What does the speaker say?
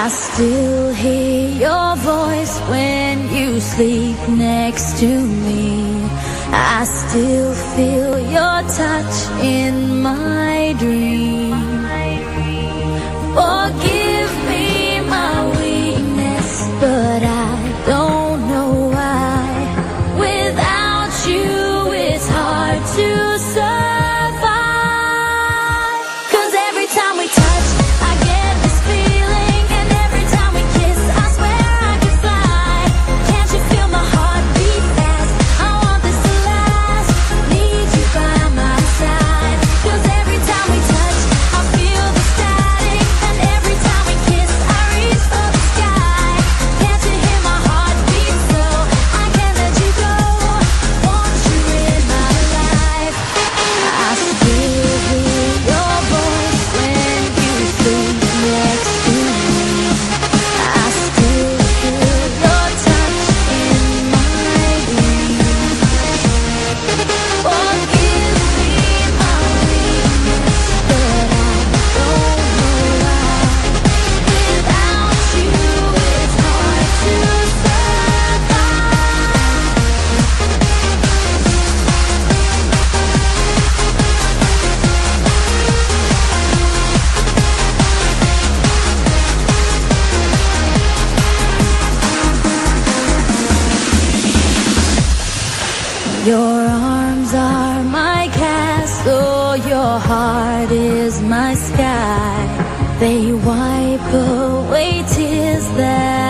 I still hear your voice when you sleep next to me. I still feel your touch in my dream. Forgive me my weakness, but I don't know why. Without you it's hard to survive. 'Cause every time we touch I get this feeling, and every time we kiss I swear I could fly. Can't you feel my heart beat fast? I want this to last, need you by my side. 'Cause every time we touch I feel the static, and every time we kiss I reach for the sky. Can't you hear my heart beat so I can't let you go? Want you in my life. I still hear your voice when you sleep next to me. I still feel your touch in my dream. Forgive me my weakness, but I don't know why. Without you it's hard to Your arms are my castle, your heart is my sky. They wipe away tears that